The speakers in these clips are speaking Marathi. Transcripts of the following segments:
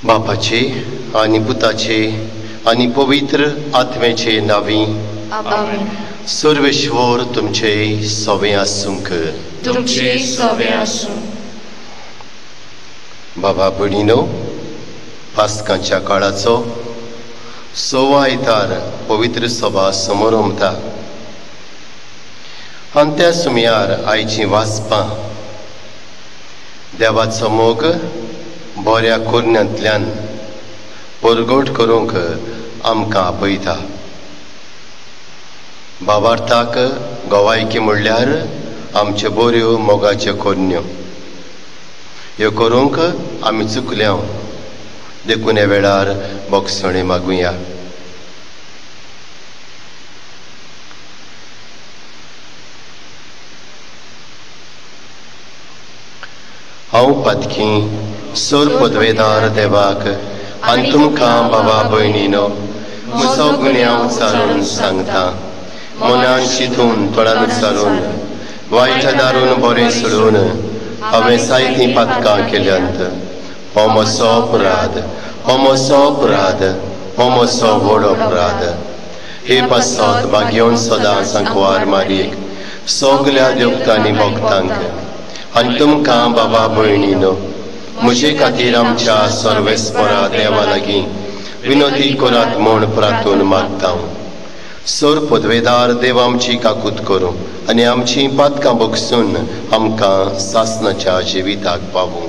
बापाचे आणि पुताचे आणि पवित्र आत्म्याचे नावी आमेन. सर्वेश्वर तुमचे सवे आसूंक. तुमचे सवे आसूं. बाबा भयणीनो, पास्कांच्या काळाचो सवा आयतार पवित्र सभा समोर उमता आनी त्या सुमयार आयची वाचपां देवाचो मोग बऱ्या कोरण्यांतल्यान परगट करूंक आमकां आपयता. भावार्थाक गोवायकी म्हणल्यार आमच्यो बऱ्यो मोगाच्यो कोरण्यो ह्यो करूंक आमी चुकल्या देखून ह्या वेळार बोगसणे मागुया. हांव पातकी सोर पदवेदार देवाक आनी तुमकां बाबा भयणीनो म्हजो गुन्यांव चालून सांगता. मनान चिंतून तोंडान उच्चारून वायट दारून बरें सोडून हांवें जायतीं पातकां केल्यांत. हो म्हजो अपराध, हो म्हजो अपराध, हो म्हजो व्हड अपराध. हे पासत भाग्योन सदां सांकवार मारीक सगल्या देवतांनी भक्तांक आनी तुमकां बाबा भयणीनो म्हजे खातीर आमच्या सर्वेस्परा देवा लागीं विनोदी करात म्हूण प्रार्थून मागता. सोर पदवेदार देव आमची काकूत करूं आनी आमची पातकां बगसून आमकां सासणाच्या जिविताक पावूं.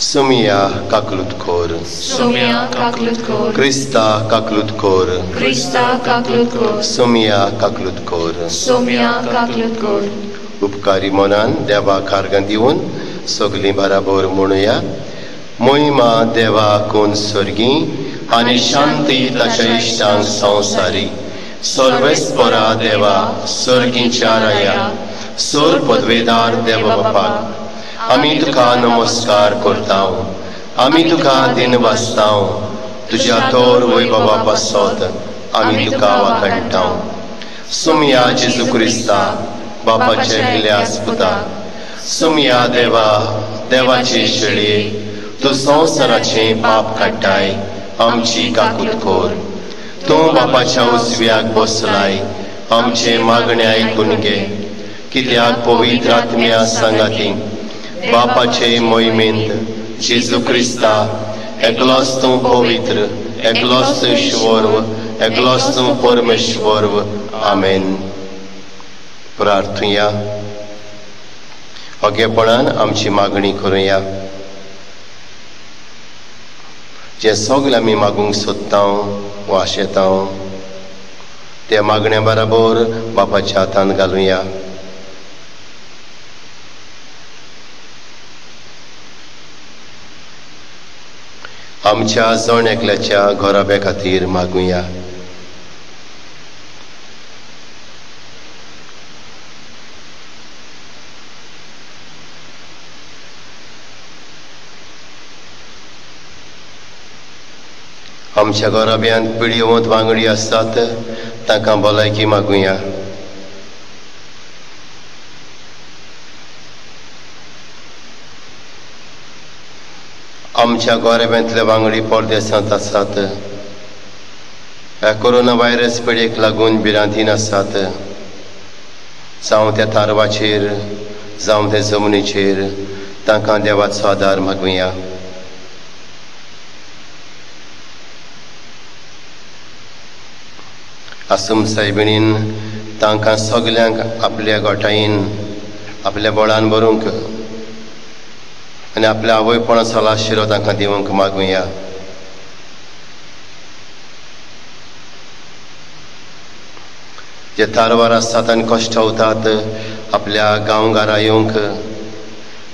सुमिया काकलूत खोर, सुमिया काकलूत खोर, क्रिस्ता काकलूत खोर, क्रिस्ता काकलूत खोर, सुमिया काकलूत खोर, सुमिया काकलूत खोर. उपकारी मनान देवाक आर्गां दिवन सगलीं बराबर म्हणुया. मोहिमा देवा कोण स्वर्गी आनी शांती ताच्या इश्टांक संवसारी. सर्वेस्परा देवा सर्गीच्या राया सोर पदवेदार देव बापाक आमी तुका नमस्कार करता. आमी तुका दिन वाचता. तुज्या तोर वैभवा पासत आमी तुका वाखणटा. सुमिया जेजू क्रिस्ता बापाचे गिल्यास पुता, सुमिया देवा देवाचे शेळये तूं संवसाराचे पाप काडटाय आमची काकूत खोर. तूं बापाच्या उजव्याक बसलाय आमचे मागणे आयकून घे. कित्याक पवित्र आत्म्या सांगाती बापाचे मोहिमेंत जेजू क्रिस्ता एकलोच तूं पवित्र, एकलोच तूं ईश्वर, एकलोच तूं परमेश्वर. आमेन. प्रार्थुया. ओगेपणान आमची मागणी करुया. जे सगळे आमी मागूंक सोदता वा आशेता त्या मागण्या बराबर बापाच्या हातांत घालुया. आमच्या जण एकल्याच्या घोराब्या खातीर मागुया. आमच्या घोराब्यांत पिळयेवंत वांगडी आसतात तांकां भलायकी मागुया. आमच्या गोरेब्यांतले वांगडी परदेसांत आसात, ह्या कोरोना व्हायरस पिडेक लागून भिरांतीन आसात. जावं त्या तारवाचेर जावं त्या जमनीचेर तांकां देवाचो आदार मागुया. आसूम सायबिणीन तांकां सगल्यांक आपल्या गोठायेन आपल्या बळान भरूंक आनी आपल्या आवयपणाचो आशिरो तांकां दिवंक मागुया. जे तारवार आसतात आनी कश्ट उतात आपल्या गांवगारा येवंक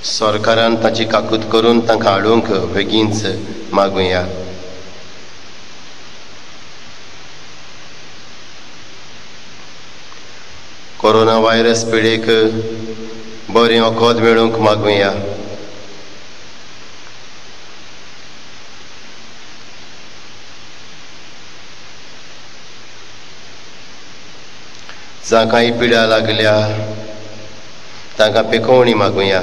सरकारान ताची काकूत करून तांकां हाडूंक बेगीनच मागुया. कोरोना व्हायरस पिडेक बरें वखद मेळूंक मागुया. जांकांय पिड्या लागल्या तांकां पेकोवणी मागुया.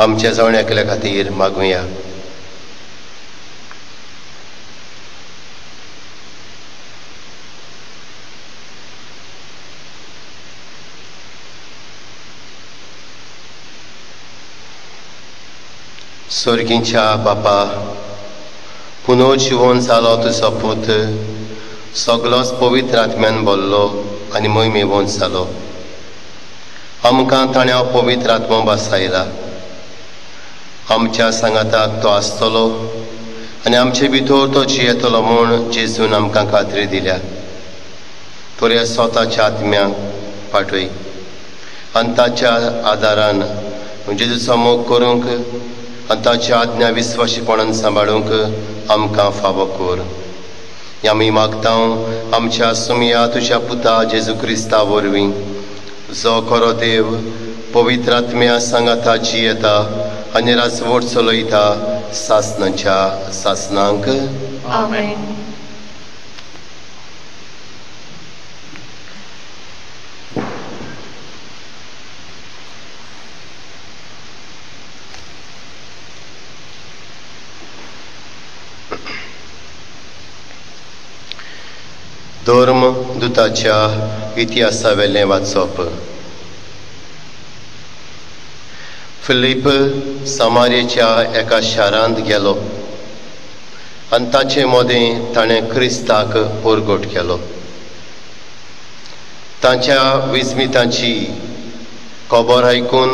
आमच्या जवळ एकल्या खातीर मागुया. स्वर्गीच्या बापा, पुनर्जीवन जालो तुजो पूत सगलोच पवित्र आत्म्यान भरलो आनी मोहिमेवंत जालो. आमकां ताणें पवित्र आत्मो बसयला. आमच्या सांगाताक तो आसतलो आनी आमचे भितर तो जियेतलो म्हूण जेजून आमकां खात्री दिल्या. तुऱ्या स्वताच्या आत्म्याक पाठय आनी ताच्या आदारान जेजूचो मोग करूंक आनी ताच्या आज्ञा विस्वाशीपणान सांबाळूंक आमकां फावो कर. आमी मागता आमच्या सुमया तुज्या पुता जेजू क्रिस्ता वरवीं, जो खरो देव पवित्र आत्म्या सांगाता जियेता आनी राजवट चलयता सासनाच्या सासनांक. आमेन. धर्म दुताच्या इतिहासा वेलें वाचप. फिलीप समारियेच्या एका शारांत गेलो आनी ताचे मोदें ताणें क्रिस्ताक परगट केलो. तांच्या विस्मितांची खबर आयकून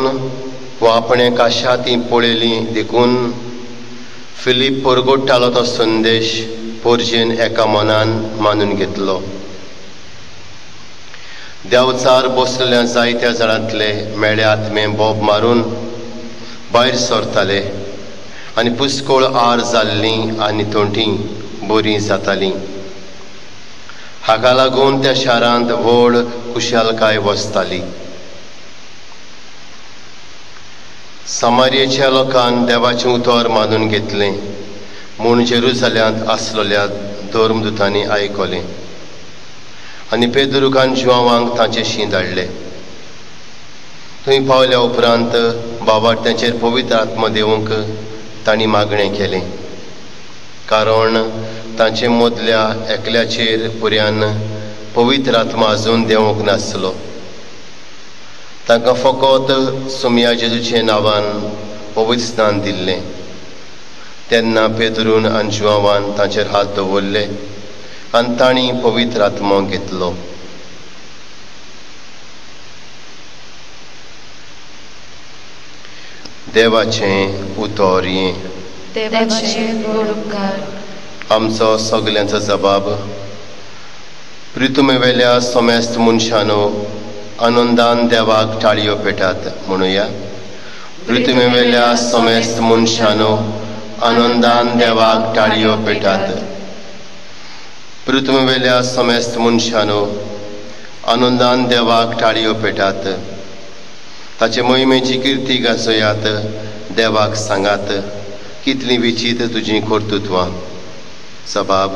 व आपणे काशा ती पळयली देखून फिलीप परगट्टालो तो संदेश पोरजेन एका मनान मानून घेतलो. देंवचार बसलेल्या जायत्या जाणांतले मेळे आत्मे बोब मारून भायर सरताले आनी पुस्कळ आर जाल्लीं आनी तोंडी बरीं जातालीं. हाका लागून त्या शारांत व्हड खुशालकाय वसताली. समारियेच्या लोकांन देवाचें उतर मानून घेतलें म्हूण जेरुसलेमांत आसलेल्या धर्मदुतांनी आयकलें आनी पेद्रुकान जुआवांक तांचे शीं धाडलें. थंय पावल्या उपरांत बाबाट्यांचेर पवित्र आत्मा देवूंक तांणी मागणें केलें, कारण तांचे मदल्या एकल्याचेर पुर्यान पवित्र आत्मा अजून देवूंक नासलो. तांकां फकत सुमया जेजूचे नांवान पवित्र स्नान दिल्लें. तेन्ना पेद्रून आनी जुआवान तांचेर हात दवरले आनी तांणी पवित्र आत्मो घेतलो. देवाचें उतर हें. देवाचें गोड उपकार. आमचो सगल्यांचो जबाब. प्रितुमे वेल्या सोमेस्त मनशानो आनंदान देवाक टाळयो पेटात म्हणुया. प्रितुमे वेल्या सोमेस्त मनशानो आनंदान देवाक टाळयो पेटात. पृथ्वी वेल्या समेस्त मनशानो आनंदान देवाक टाळयो पेटात. ताचे मोहिमेची कीर्ती गाजयात. देवाक सांगात कितली विचित्र तुजी कर्तुत्वां. जबाब.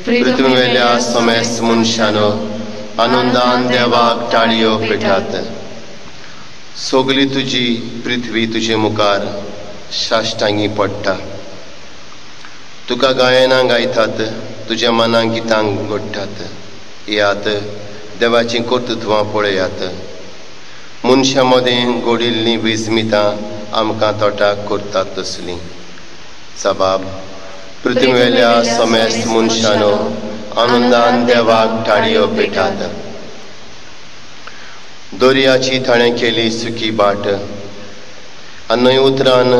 पृथ्वी वेल्या समेस्त मनशानो आनंदान देवाक टाळयो पेटात. सगली तुजी पृथ्वी तुजे मुखार साश्टांगी पडटा. तुका गायनां गायतात, तुज्या मनाक गितांक घडटात. यात देवाची कर्तुत्वां पळयात. मनशा मदें घडिल्लीं विस्मितां आमकां तोटाक करतात तसलीं. जबाब. पृथ्वी वेल्या समेस्त मनशानो आनंदान देवाक टाळयो पेटात. दर्याची ताणें केली सुकी बाट आनी न्हंय उतरान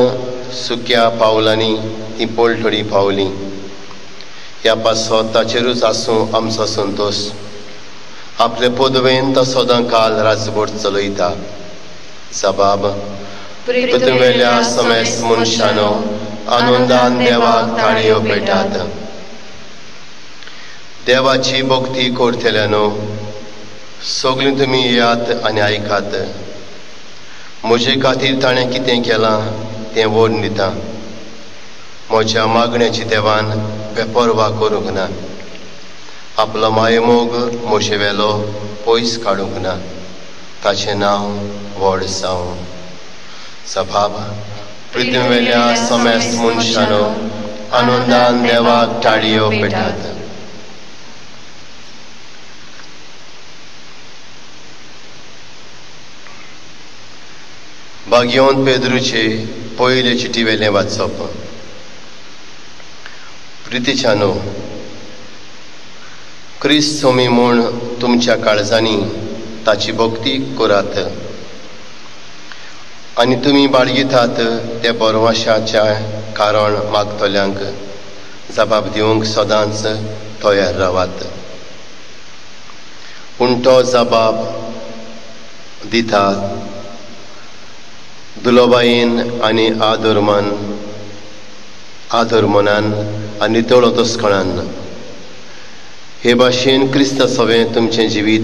सुक्या पावलांनी ती पोलठडी पावली. ह्या पासो ताचेरूच आसूं आमचो संतोष. आपले पदवेन तो सदां काल राजभर चलयता. जबाब. पृथ्वेल्या समेस्त मनशानो आनंदान देवाक ताळयो पेटात. देवाची भक्ती करतल्यानो सगळीं तुमी येयात आनी आयकात. म्हजे खातीर ताणें कितें केलां तें वर्ण दिता. म्हज्या मागण्याची देवान बेपरवा करूंक ना. आपलो मायमोग म्हजे वेलो पयस काडूंक ना. ताचें नांव व्हड जावं. जबाब. पृथ्वेल्या समेस्त मनशानो आनंदान देवाक ताळयो पेटात. भाग्यवंत पेद्रूचे पयले चिटी वेलें वाचप. प्रितीच्यानो, क्रिस्त सोमी म्हूण तुमच्या काळजांनी ताची भक्ती करात आनी तुमी बाळगितात ते बरवाशाच्या कारण मागतल्यांक जबाब दिवंक सदांच तयार रावात. पूण तो जबाब दिता दुलोबायेन आनी आदरमनान आनी नितळ तस्कणान. हे भाशेन क्रिस्त सवें तुमचें जिवीत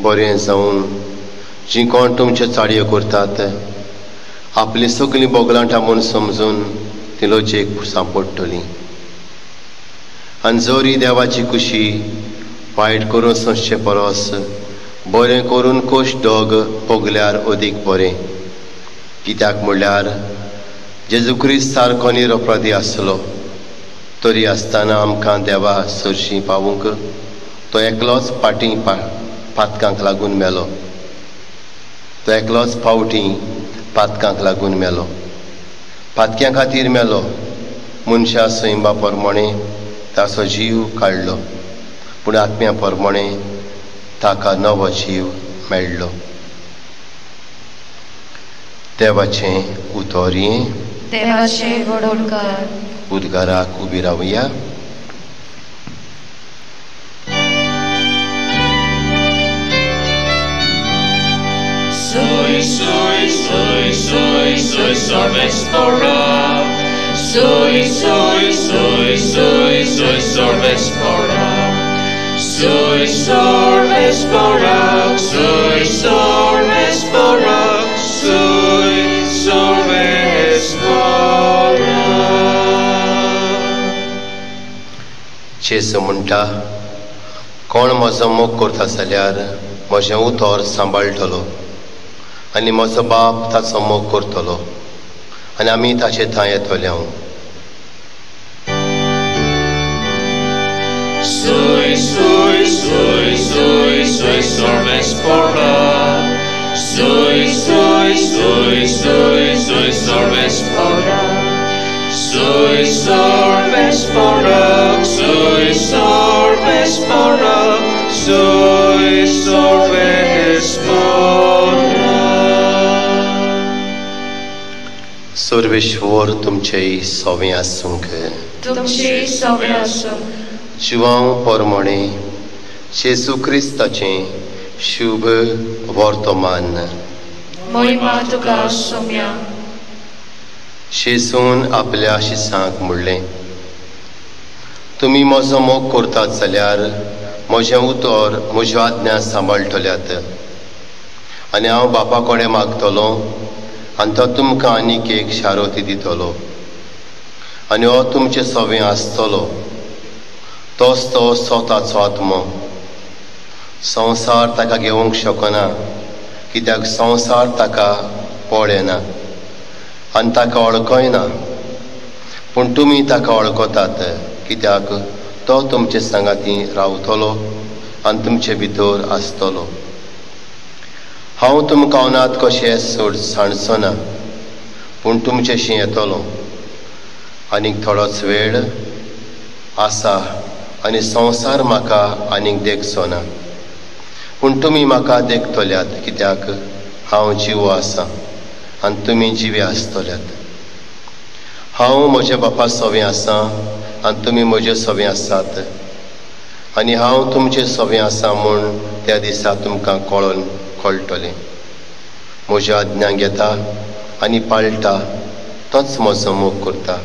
बरें जावन जी कोण तुमच्यो चाळयो करतात आपली सगळीं बोगलांटां म्हूण समजून ती लोचेक सांपडटलीं. आनी जर ही देवाची खुशी वायट करून सोंसचे परस बरें करून कोश दोग पोगल्यार अदीक बरें. कित्याक म्हणल्यार जेजू क्रिस्त सारको निरपराधी आसलो तरी आसतना आमकां देवा सरशी पावूंक तो एकलोच पातकांक लागून मेलो. तो एकलोच फावटी पातकांक लागून मेलो. पातक्यां खातीर मेलो. मनशा सैमा प्रमाणे ताचो जीव काडलो पूण आत्म्या प्रमाणे ताका नवो जीव मेळ्ळो. देवाचें उतोरी. देवाचें वडोणकार. उद्गाराक उबी रावया. Soi, soi, soi, soi, soi, sorves porab. Soi, soi, soi, soi, soi, sorves porab. Soi, sorves porab. Soi, sorves porab. Soi, sorves porab. जेजू म्हणटा, कोण म्हजो मोग करता जाल्यार म्हजें उतर सांबाळटलो आनी म्हजो बाप ताचो मोग करतलो आनी आमी ताचे थंय येतले. हांव Soi, soi, soi, soi, soi, sorves porab. Soi, soi, soi, soi, soi, sorves porab. Soi, sorves porab. Soi, sorves porab. Soi, sorves porab. Sarveshwar तुमचेय सोवें आसूंक. तुमचें सोवें आसूं. जिवांव परमणे जेजू क्रिस्ताचें शुभ वर्तमान. महिमा तुका सोम्या. जेजून आपल्या शिसांक म्हणलें, तुमी म्हजो मोग करतात जाल्यार म्हजें उतर म्हज्यो आज्ञा सांबाळटल्यात आनी हांव बापा कडेन मागतलों आनी तो तुमकां आनीक एक शारोती दितलो आनी हो तुमचें सोवें आसतलो. तोच तो स्वताचो आत्मो. संवसार ताका घेवंक शकना कित्याक संवसार ताका पळयना आनी ताका वळखयना. पूण तुमी ताका वळखतात कित्याक तो तुमचे सांगाती रावतलो आनी तुमचे भितर आसतलो. हांव तुमकां अनाथ कशें सांडचो ना पूण तुमचेशी येतलो. आनीक थोडोच वेळ आसा आनी संवसार म्हाका आनीक देखचो ना पूण तुमी म्हाका देखतल्यात कित्याक हांव जिवो आसा आनी तुमी जिवे आसतल्यात. हांव म्हज्या बापा सोबें आसां आनी तुमी म्हजे सोबें आसात आनी हांव तुमचें सोबें आसां म्हूण त्या दिसा तुमकां कळटलें. म्हज्यो आज्ञा घेता आनी पाळटा तोच म्हजो मोग करता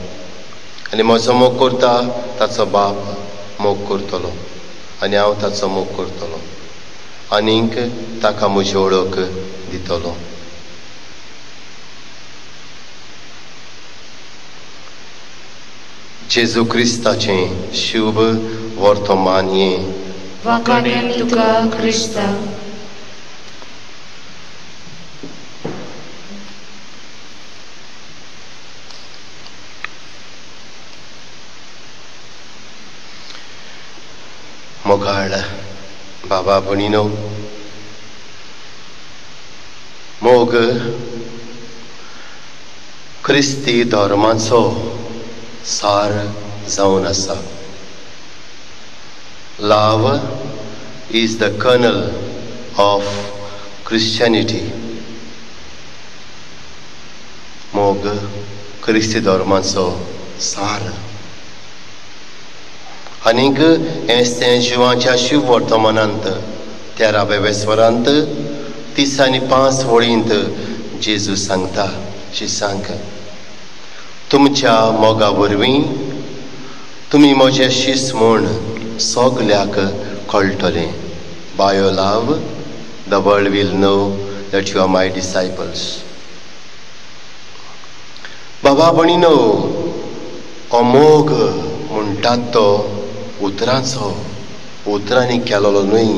आनी म्हजो मोग करता ताचो बाप मोग करतलो आनी हांव ताचो मोग करतलो आनीक ताका म्हजी वळख दितलो. जेजू क्रिस्ताचें शुभ वर्तमान हें. वाखाणेन तुका क्रिस्ता. मोगाळ बाबा भणीनो, मोग क्रिस्ती धर्माचो सार जावन आसा. Love is the kernel of Christianity. मोग क्रिस्ती धर्माचो सार. आनीक हेंच तें जिवाच्या शिव वर्तमानांत 13व्या स्वरांत 3 आनी 5 वळींत जेजू सांगता शिसांक, तुमच्या मोगा वरवीं तुमी म्हजे शिस म्हूण सगल्याक कळटलें. By your love, the world will know that you are my disciples. बाबा भणीनो, हो मोग म्हणटात तो उतरांनी केलोलो न्हय,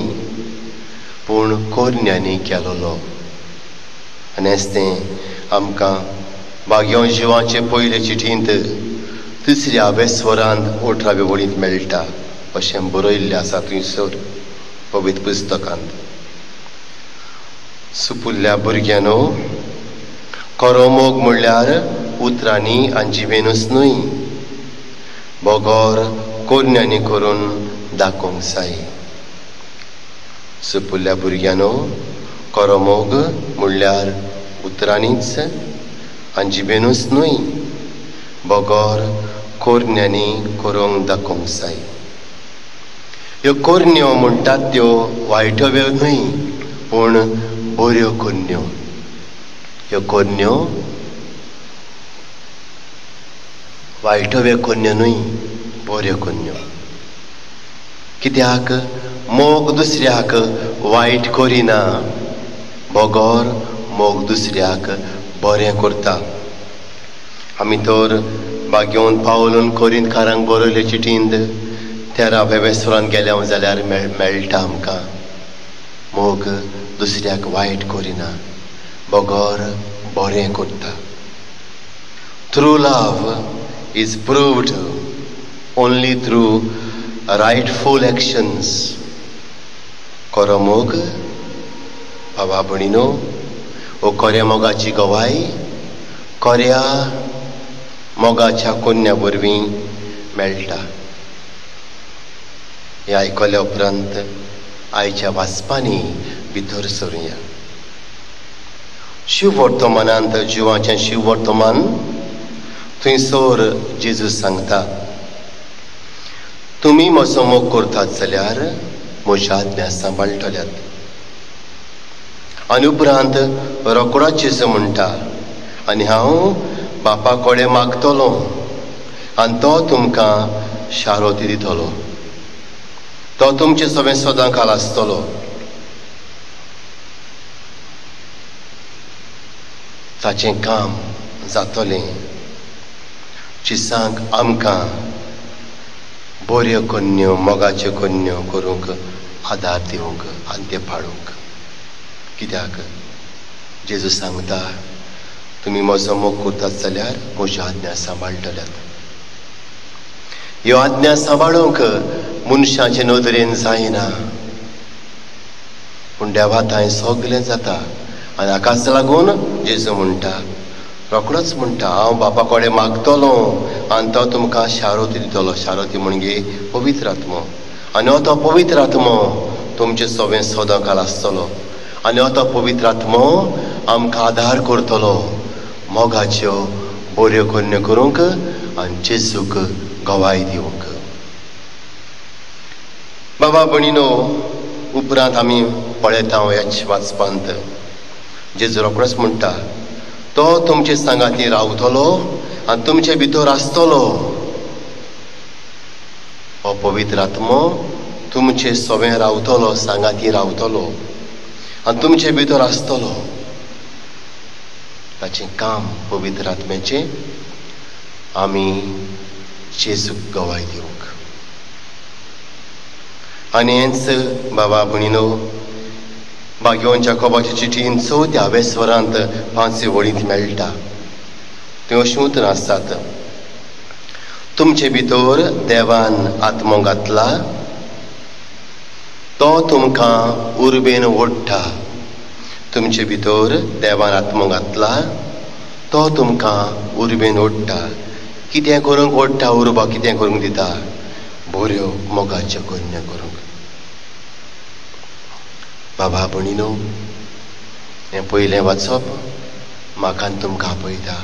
पूण कोरण्यांनी केलोलो. आनी हेंच तें आमकां भाग्यों जिवाचे पयले चिठींत 3व्या स्वरांत 18व्या वळींत मेळटा अशें बरयल्लें आसा थंयसर पवित्र पुस्तकांत. सुपुल्ल्या भुरग्यानो, खरो मोग म्हणल्यार उतरांनी आनी जिवेनूच न्हय, बोगोर कोरण्यांनी करून दाखोवंक जाय. सुपुल्ल्या भुरग्यानो, खरो मोग म्हणल्यार उतरांनीच आनी जिवेनूच न्हय, बोगोर कोरण्यांनी करूंक दाखोवंक जाय. ह्यो कोरण्यो म्हणटात त्यो वायटव्यो न्हय, पूण बऱ्यो कोरण्यो. ह्यो कोरण्यो वायटव्यो कोरण्यो न्हय, बऱ्यो कोरण्यो. कित्याक मोग दुसऱ्याक वायट करिना, बोगोर मोग दुसऱ्याक बरें करता. आमी तर भाग्योन पावलून कोरिंतकारांक बरयले चिठींत 13व्या स्वरांत गेल्या जाल्यार मेळटा आमकां, मोग दुसऱ्याक वायट करिना, बोगोर बरें करता. True love is proved only through rightful actions. खरो मोग बाबा भणीनो, हो खऱ्या मोगाची गवाय खऱ्या मोगाच्या कोन्या वरवीं मेळटा. हें आयकल्या उपरांत आयच्या वाचपांनी भितर सरुया. शिव वर्तमानांत जिवाचें शिव वर्तमान थंयसर जेजू सांगता, तुमी म्हजो मोग करतात जाल्यार म्हज्या आज्ञा सांबाळटल्यात. आनी उपरांत रोखडोच जेजू म्हणटा, आनी हांव बापा कडेन मागतलो आनी तो तुमकां शारोती दितलो. तो तुमचे सगळें सदां काल आसतलो. ताचें काम जातलें चिसांक आमकां बऱ्यो कन्यो मोगाच्यो कन्यो करूंक आदार दिवंक आनी ते पाळूंक. कित्याक जेजू सांगता, तुमी म्हजो मोग करतात जाल्यार म्हज्यो आज्ञा सांबाळटल्यात. ह्यो आज्ञा सांबाळूंक मनशाचे नदरेन जायना, पूण देवा थंय सगलें जाता. आनी हाकाच लागून जेजू म्हणटा, रोखडोच म्हणटा, हांव बापा कडेन मागतलो आनी तो तुमकां शारोती दितलो. शारोती म्हणजे पवित्र आत्मो. आनी हो तो पवित्र आत्मो तुमचें सगळें सदां काल आसतलो. आनी हो तो पवित्र आत्मो आमकां आदार करतलो मोगाच्यो बऱ्यो कन्यो करूंक आनी जेजूक गवाय दिवंक. बाबा भणीनो, उपरांत आमी पळयता ह्याच वाचपांत जेजू रोखडोच म्हणटा, तो तुमचे सांगाती रावतलो आनी तुमचे भितर आसतलो. हो पवित्र आत्मो तुमचे सोबे रावतलो, सांगाती रावतलो आनी तुमचे भितर आसतलो. ताचें काम पवित्र आत्म्याचें आमी जेजूक गवाय दिवंक. आनी हेंच बाबा भणीनो, भाग्यवान जाकोबाच्या चिठीन 4व्या स्वरांत 5 वळींत मेळटा. थंय अशें उतर आसतात, तुमचे भितर देवान आत्मो घातला, तो तुमकां उर्बेन ओडटा. तुमचे भितर देवान आत्मो घातला, तो तुमकां उर्बेन ओडटा. कितें करूंक ओडटा उर्बा? कितें करूंक दिता? बऱ्यो मोगाच्यो कन्या करूंक. बाबा भणीनो, हें पयलें वाचप म्हाका आनी तुमकां आपयता.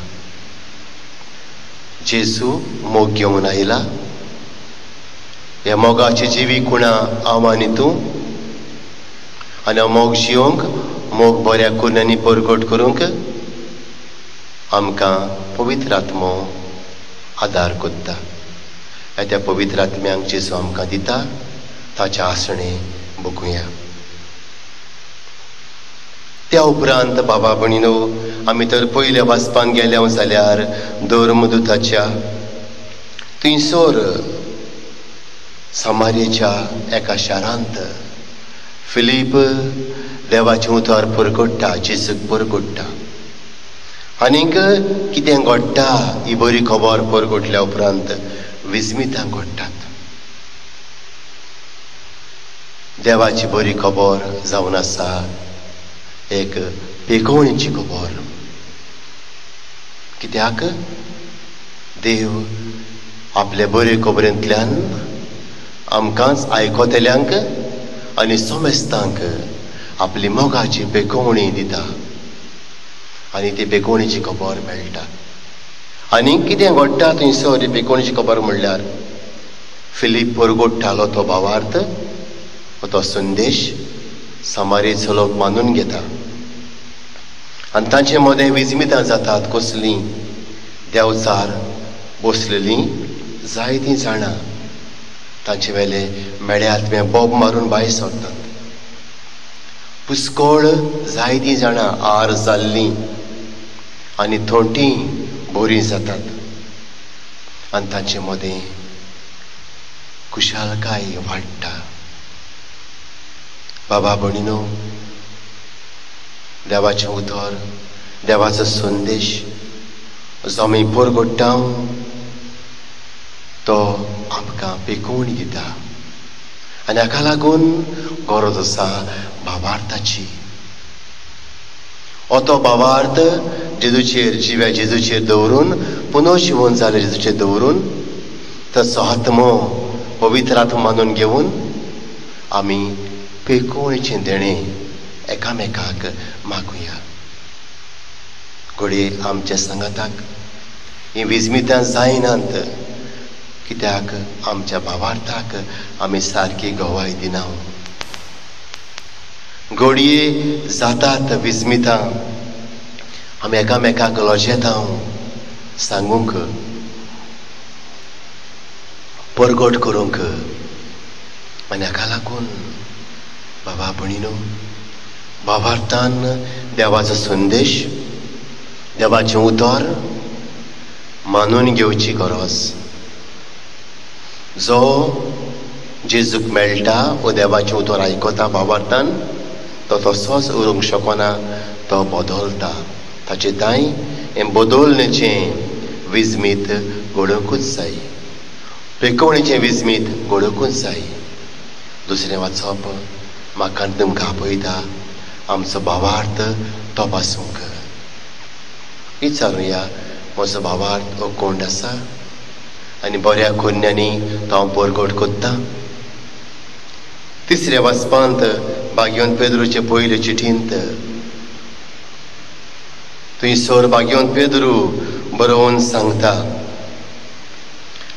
जेजू मोग घेवन आयला. ह्या मोगाची जिवी कुणा हांव आनी तूं, आनी मोग जिवंक, मोग बऱ्या कन्यांनी परगट करूंक आमकां पवित्र आत्मो आदार कोत्ता. त्या पवित्र आत्म्यांक जेजू आमकां दिता. ताचें आसणें बगुया. त्या उपरांत बाबा भणीनो, आमी तर पयल्या वाचपान गेल्या जाल्यार धर्मदूताच्या थंयसर समारियेच्या एका शारांत फिलीप देवाचें उतर परगट्टा, जेजूक परगट्टा. आनीक कितें घडटा ही बरी खबर परगटल्या उपरांत विस्मितांक घडटात. देवाची बरी खबर जावन आसा एक पेकोवणीची खबर. कित्याक देव आपले बरे खबरेंतल्यान आमकांच आयकोतल्यांक आनी सोमेस्तांक आपली मोगाची पेकोवणी दिता. आनी ती पेकोवणीची खबर मेळटा. आनी कितें घडटा थंयसर पेकोवणीची खबर म्हणल्यार फिलीप परगट्टालो तो भावार्थ, तो संदेश समारियेचो लोक मानून घेता. आनी तांचे मदें विजमितां जातात. कसलीं? देंवचार बसलेलीं जायतीं जाणां तांचे वेले मेळे आत्मे बोब मारून भायर सरतात. पुस्कोळ जायतीं जाणां आर जाल्लीं आनी थोंटीं बरीं जातात. आनी तांचे मदें खुशालकाय वाडटा. बाबा भणीनो, देवाचें उतर, देवाचो संदेश जो आमी परगट्टा तो आमकां पेकोवणी दिता. आनी हाका लागून गरज आसा भावार्थाची. हो तो भावार्थ जेजूचेर, जिव्या जेजूचेर दवरून, पुनर्जीवन जाले जेजूचेर दवरून, तसो आत्मो पवित्र आत्मो मानून घेवन आमी पेकोवणीचें देणें एकामेकाक मागुया. घडये आमच्या सांगाताक ही विस्मितां जायनात, कित्याक आमच्या भावार्थाक आमी सारकी गवाय दिना. घडये जातात विस्मितां, आमी एकामेकाक लजेता सांगूंक, परगट करूंक. आनी हाका लागून बाबा भणीनो, भावार्थान देवाचो संदेश, देवाचें उतर मानून घेवची गरज. जो जेजूक मेळटा वो देवाचें उतर आयकता भावार्थान, तो तसोच उरूंक शकना, तो बदलता. ताचे तांय हें बदलणेचें विजमीत घडोवंकूच जाय. पेकोवणेचें विजमीत घडोवंकूच जाय. दुसरें वाचप म्हाका तुमकां आपयता आमचो भावार्थ तपासूंक. विचारुया, म्हजो भावार्थ हो कोण आसा? आनी बऱ्या कन्यांनी तो हांव परगट कोत्ता. तिसऱ्या वाचपांत भाग्यवान पेद्रूचे पयले चिठींत थंयसर भाग्यवान पेद्रू बरोवन सांगता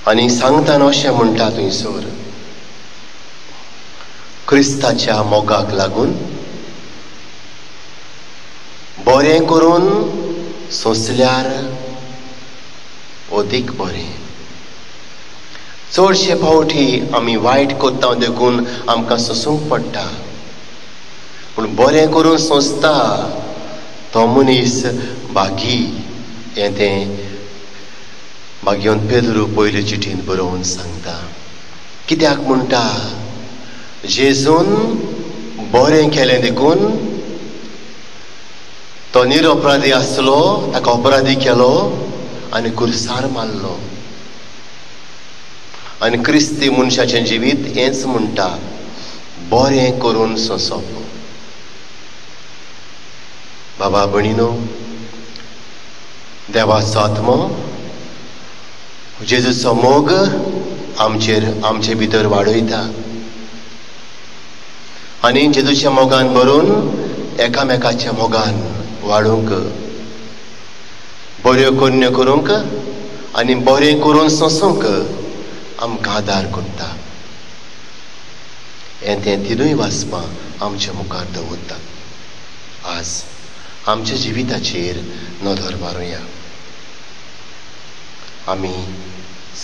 आनी सांगतना अशें म्हणटा थंयसर क्रिस्ताच्या मोगाक लागून बरें करून सोंसल्यार अदीक बरें. चडशे फावटी आमी वायट कोत्ता देखून आमकां सोंसूंक पडटा, पूण बरें करून सोंसता तो मनीस भागी. हें तें भाग्यवंत पेद्रू पयले चिठीन बरोवन सांगता. कित्याक म्हणटा? जेजून बरें केलें देखून तो निरपराधी आसलो, ताका अपराधी केलो आनी कुरसार मारलो. आनी क्रिस्ती मनशाचें जिवीत हेंच म्हणटा, बरें करून सोंसप. बाबा भयणीनो, देवाचो आत्मो जेजूचो मोग आमचे भितर वाडयता आनी जेजूच्या मोगान भरून एकामेकाच्या मोगान वाडूंक, बऱ्यो कन्यो करूंक आनी बरें करून सोंसूंक आमकां आदार करता. हें तें तिनूय वाचपां आमच्या मुखार दवरता. आज आमच्या जिविताचेर नदर मारुया. आमी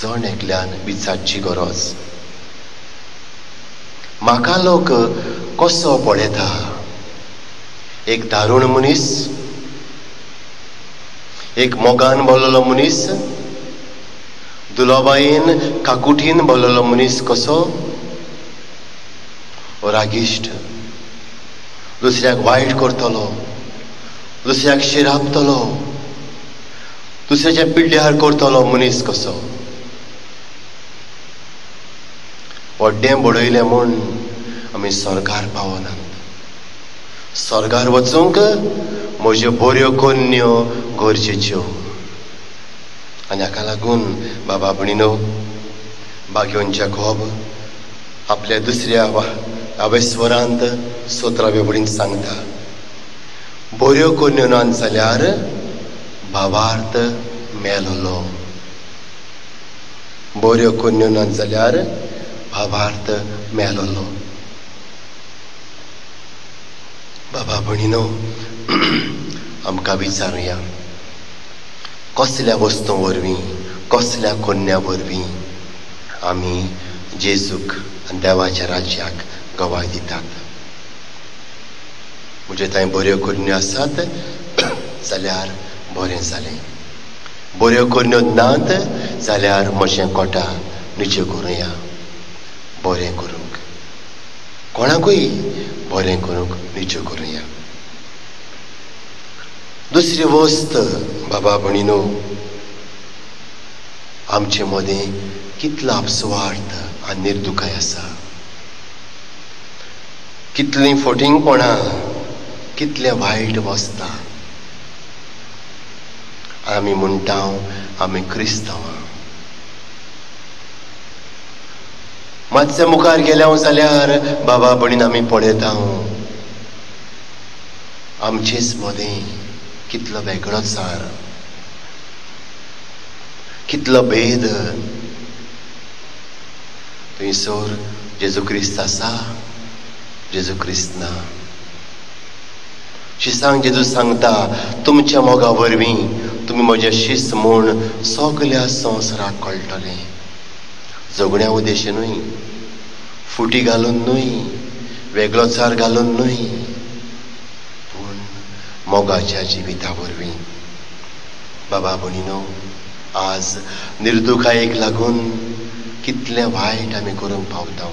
जण एकल्यान विचारची गरज. म्हाका लोक कसो पळयता? एक दारूण मनीस, एक मोगान बोललो मनीस, दुलोबायेन काकुटीन बोललो मनीस कसो? रागिश्ट, दुसऱ्याक वायट करतलो, दुसऱ्याक शिरापतलो, दुसऱ्याच्या पिड्ड्यार करतलो मनीस कसो? व्हड्डें बडयलें म्हूण आमी स्वर्गार पावनात. स्वर्गार वचूंक म्हज्यो बऱ्यो कन्यो गरजेच्यो. आनी हाका लागून बाबा भयणीनो, भाग्यवंत जाकोब आपल्या दुसऱ्या आवेस्वरांत 17व्या वडीन सांगता, बऱ्यो कन्यो नात जाल्यार भावार्थ मेलोलो. बऱ्यो कन्यो नात जाल्यार भावार्थ मेलोलो. बाबा भयणीनो, आमकां विचारुया, कसल्या वस्तू वरवीं, कसल्या कन्या वरवीं आमी जेजूक आनी देवाच्या राज्याक गवाय दितात. म्हणजे थंय बऱ्यो कन्यो आसात जाल्यार बरें जालें. बऱ्यो कन्यो नात जाल्यार म्हजें कोटा निच्यो करुया. बरें करूंक, कोणाकूय बरें करूंक निच्यो करुया. दुसरी वस्त बाबा भयणीनो, आमचे मदें कितलो आपसुवार्थ आनी निर्दुखाय आसा. कितलीं फटिंगपणां, कितलें वायट वसता. आमी म्हणटा आमी क्रिस्तांवां. मातशें मुखार गेल्या जाल्यार बाबा भयणीन आमी पळयता आमचेच मदें कितलो वेगळोचार, कितलो भेद. थंयसर जेजू क्रिस्त आसा, जेजू क्रिस्त ना. शिसांक जेजू सांगता, तुमच्या मोगा वरवीं तुमी म्हजें शिस म्हूण सगल्या संवसाराक कळटलें. जगण्या उद्देशेनूय, फुटी घालून न्हय, वेगळोचार घालून न्हय, पूण मोगाच्या जिविता वरवीं. बाबा भयणीनो, आज निर्दुखायेक लागून कितलें वायट आमी करूंक पावता.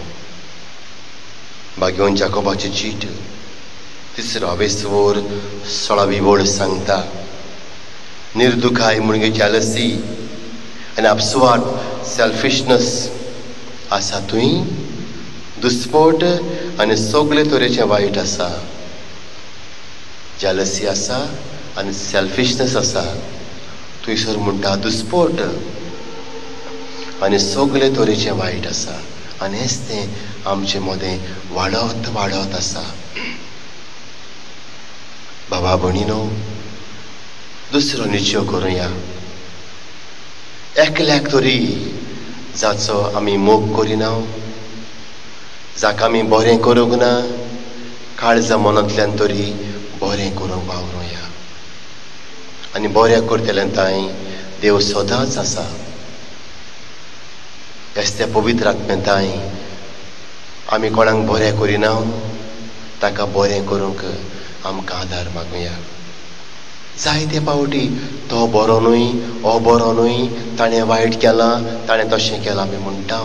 भाग्यवंत जाकोबाची चीट 3 16वी वड सांगता, निर्दुखाय म्हणजे जॅलसी आनी आपसुवार्थ, सेल्फिशनस आसा थंय दुस्पोट आनी सगळे तरेचें वायट आसा. जॅलसी आसा आनी सेल्फिशनस आसा. थंयसर म्हणटा दुस्पोट आनी सगळे तरेचें वायट आसा. आनी हेंच तें आमचे मदें वाडत वाडत आसा. बाबा भयणीनो, दुसरो निश्चय करुया, एकल्याक तरी जाचो आमी मोग करिना, जाका आमी बरें करूंक ना, काळजा मनांतल्यान तरी बरें करूंक वावरूया. आनी बरें करतलें थंय देव सदांच आसा. हेच त्या पवित्र आत्म्यांताय आमी कोणाक बरें करिना, ताका बरें करूंक आमकां आदार मागुया. जायते पावटी तो बरो न्हय, हो बरो न्हय, ताणें वायट केलां, ताणें तशें केलां आमी म्हणटा.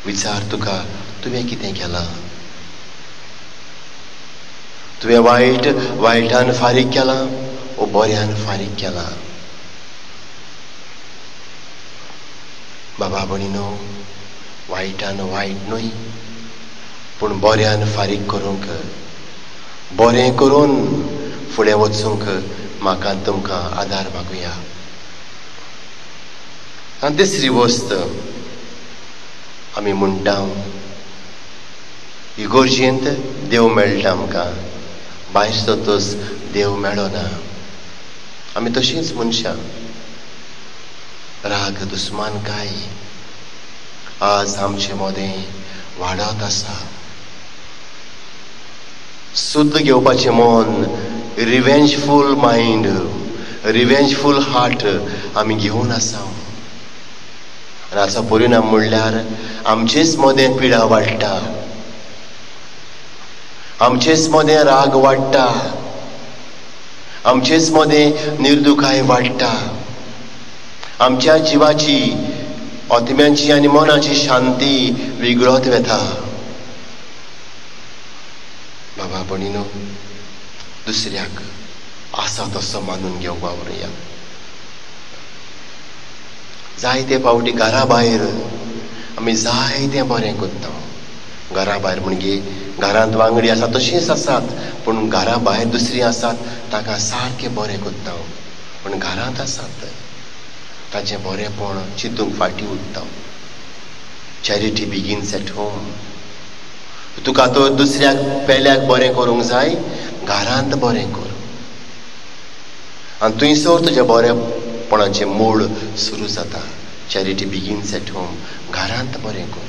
विचार तुका, तुवें कितें केलां? तुवें वायटान फारीक केलां वो बऱ्यान फारीक केलां? बाबा भयणीनो, वायटान वायट न्हय, पूण बऱ्यान फारीक करूंक, बरें करून फुडें वचूंक म्हाका तुमकां आदार मागुया. आनी तिसरी वस्त आमी म्हणटा, इगोर्जेंत देव मेळटा आमकां, भायर सतोस देव मेळना. आमी तशींच मनशां. राग दुस्मानकाय आज आमचे मदें वाडत आसा. सुद्द घेवपाचें मन, रिवेंजफूल मायंड, रिवेंजफूल हार्ट आमी घेवन आसा. आनी हाचो परिणाम म्हणल्यार आमचेच मदें पिडा वाडटा, आमचेच मदें राग वाडटा, आमचेच मदें निर्दुखाय वाडटा. आमच्या जिवाची, आत्म्याची आनी मनाची शांती विगडत वेता. बाबा भयणीनो, दुसऱ्याक आसा तसो मानून घेवंक वावरूया. जायते फावटी घरा भायर आमी जायतें बरें करता. घरा भायर म्हणजे घरांत वांगडी आसा तशींच आसात, पूण घरा भायर दुसरी आसात, ताका सारकें बरें करता. पूण घरांत आसात ताचें बरेंपण चिंतूंक फाटीं उरता. Charity begins at home. तुका तो दुसऱ्याक पेल्याक बरें करूंक जाय, घरांत बरें कर. आनी थंयसर तुज्या बरेंपणाचें मूळ सुरू जाता. Charity begins at home. घरांत बरें कर.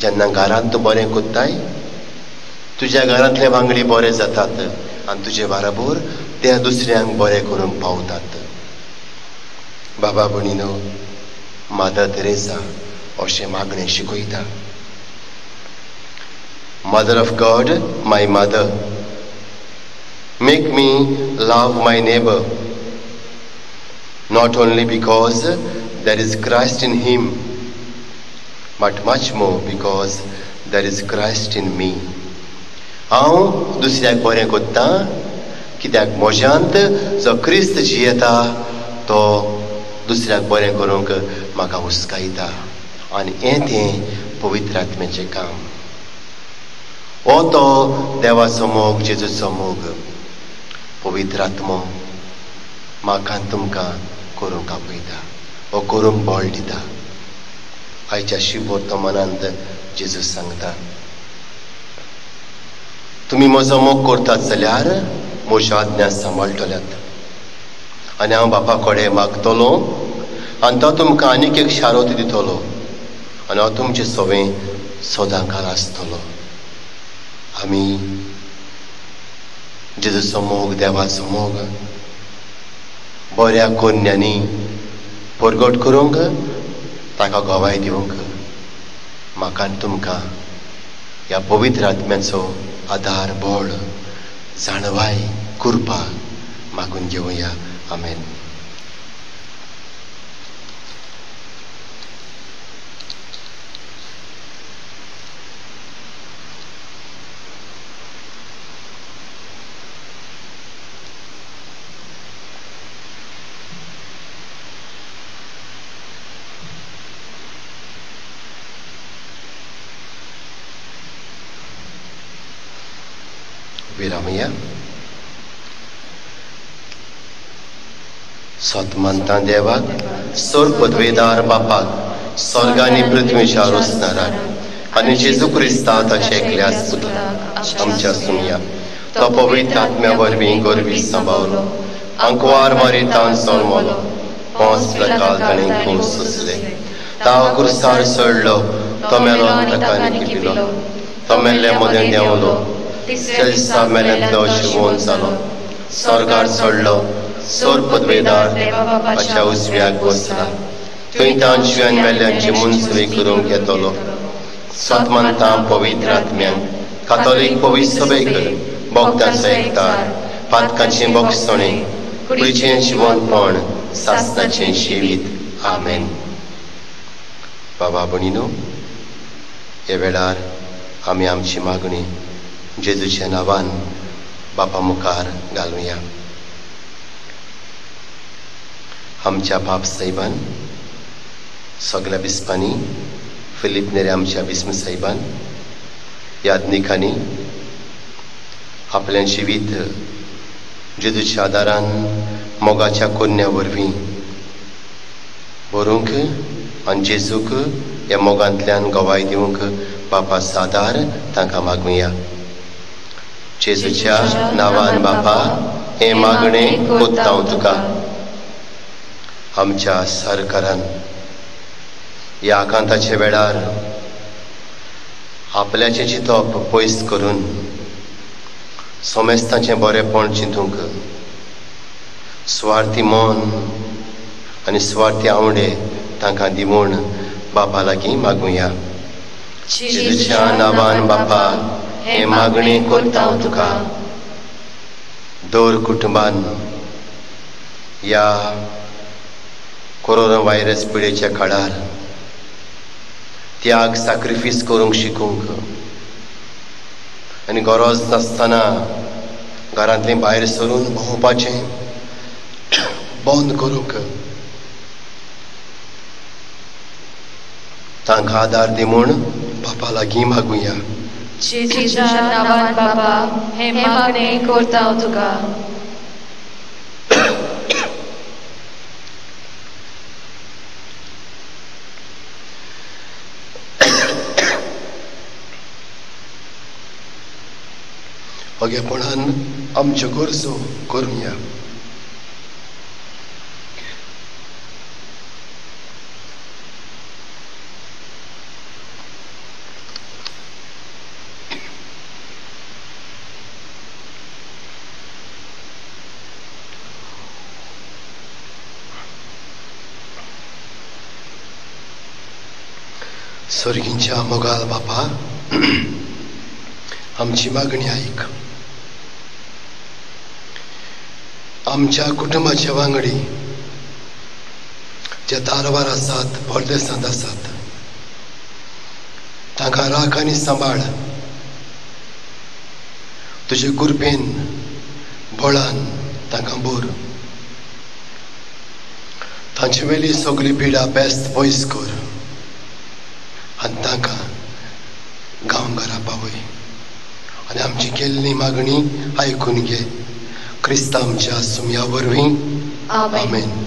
जेन्ना घरांत तूं बरें करताय, तुज्या घरांतले वांगडी बरे जातात आनी तुजे बरोबर त्या दुसऱ्यांक बरें करूंक पावतात. बाबा भयणीनो, मादर तेरेसा अशें मागणें शिकयता. Mother of God, my mother, make me love my neighbor, not only because there is Christ in him, but much more because there is Christ in me. हांव दुसऱ्याक बरें करता कित्याक म्हज्यांत जो क्रिस्त जियेता तो दुसऱ्याक बरें करूंक म्हाका हुस्कायता. आनी हें तें पवित्र आत्म्याचें काम. हो तो देवाचो मोग, जेजूचो मोग, पवित्र आत्मो म्हाका तुमकां करूंक आपयता, हो करूंक बळ दिता. आयच्या शिववर्तमानांत जेजूस सांगता, तुमी म्हजो मोग करतात जाल्यार म्हज्यो आज्ञा सांबाळटल्यात. आनी हांव बापा कडेन मागतलो आनी तो तुमकां आनीक एक शारोत दितलो आनी हांव तुमचे सवें सदांकाळ आसतलो. आमी जेजूचो मोग, देवाचो मोग बऱ्या कोन्यांनी परगट करूंक, ताका गोवाय दिवंक म्हाका आनी तुमकां ह्या पवित्र आत्म्याचो आदार, बळ, जाणवाय, कृपा मागून घेवया. आमेन. विरामया. सतमंता देवाक, सोर पदवेदार बापाक, स्वर्ग आनी पृथ्वीच्या रोसणाराक आनी जेजू क्रिस्तांत एकल्याच पुताक आमच्या सुमया तो पवित्र आत्म्या वरवीं गोरवी सांबाळलो, आंकवार मारितान सोलमलो plakaal tanin kusle. Tao kursar sorlo, tomelo takani kibilo. Tomelle moden diaulo, selsa melen doshi wonsalo. Sorgar sorlo, sor podvedar, pacha usviak bosla. Tuintan shuen melen jimun svikurum ketolo. Satmantam povitratmian, katolik povisobeker, bogdan sektar, patkachin boksoni, kurichin shivon pon, sasnachin shivit. Amen. बाबा भणीनो, हे वेळार आमी आमची मागणी जेजूच्या नांवान बापा मुखार घालुया. आमच्या बाप साहेबान सगळ्या बिस्पांनी फिलीप नेरे आमच्या बिस्म साहेबान यादनिकांनी आपलें जिवीत जेजूच्या आदारान मोगाच्या कोन्या वरवीं बरोवंक आनी जेजूक ह्या मोगांतल्यान गवाय दिवंक बापा सादार तांकां मागुया. जेजूच्या नांवान बापा हे मागणें कोत्ता हांव तुका. आमच्या सरकारान ह्या आकांताच्या वेळार आपल्याचें चिंतप पयस करून सोमेस्तांचें बरेंपण चिंतूंक स्वार्थी मन आनी स्वार्थी आवडे तांकां दिवून बापा लागीं मागुया. जेजूच्या नांवान बापा हे मागणें कोत्ता हांव तुका. दोर कुटुंबान ह्या कोरोना व्हायरस पिडेच्या काळार त्याग सॅक्रिफीस करूंक शिकूंक आनी गरज नासतना घरांतलें भायर सरून भोंवपाचें बंद करूंक तांकां आदार दिवून बापा लागीं मागुया. जेजूच्या नांवान बापा हे मागणें कोत्ता हांव तुका. अगेपणान आमच्यो गरजो करुया. स्वर्गींच्या मोगाल बापा, आमची मागणी ऐक. आमच्या कुटुंबाचे वांगडी जे दारवार आसात, परदेसांत आसात, तांकां राख आनी सांबाळ. तुजे कृपेन बळान तांकां बोर. तांचे वेली सगळी पिडा बेस्त पयस कर आनी तांकां गांव घरा पावय. आनी आमची केल्ली मागणी आयकून घे. क्रिस्ता आमच्या सुमया वरवीं. आमेन. Amen.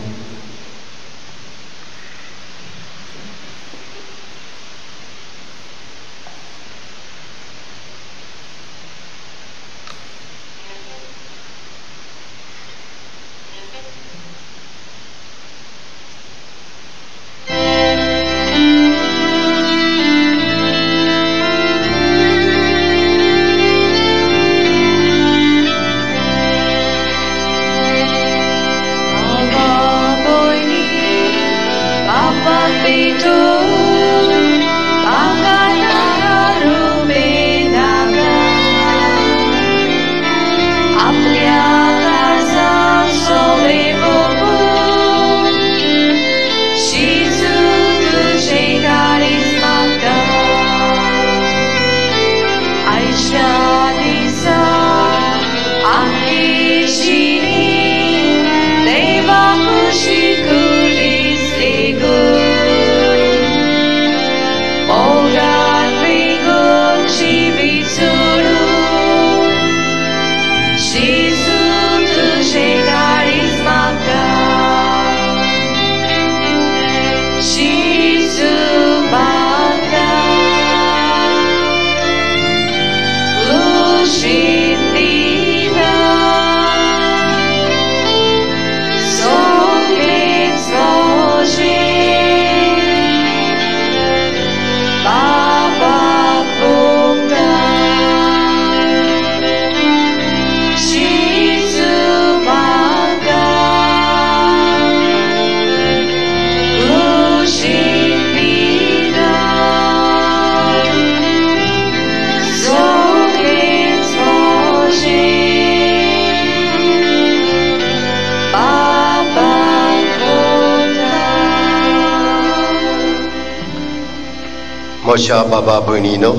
म्हज्या बाबा भयणीनो,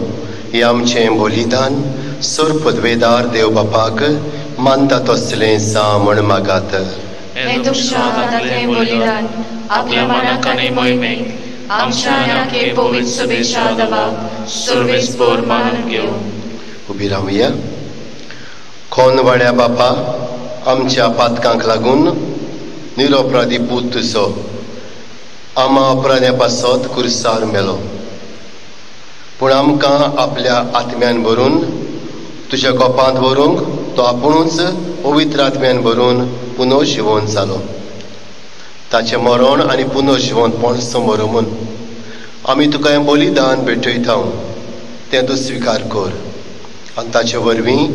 हें आमचें बलिदान सोर पदवेदार देव बापाक मानता तसलें सा म्हण मागात. हें तुमच्या हातांतलें बलिदान आपल्या मनाक आनी मोहिमेक आमच्या आनी पवित्र सभेच्या दबाक सर्वेस्पर मानून घेवं. उबी रावया. कोण वाड्या बापा, आमच्या पातकांक लागून निरपराधी पूत तुजो आमा अपराध्या पासत कुर्सार मेलो, पूण आमकां आपल्या आत्म्यान भरून तुज्या कोपांत व्हरूंक तो आपुणूच पवित्र आत्म्यान भरून पुनर्जिवन जालो. ताचें मरण आनी पुनर्जिवनपण समोर म्हूण आमी तुका हें बलिदान भेटयता, तें तूं स्विकार कर आनी ताचे वरवीं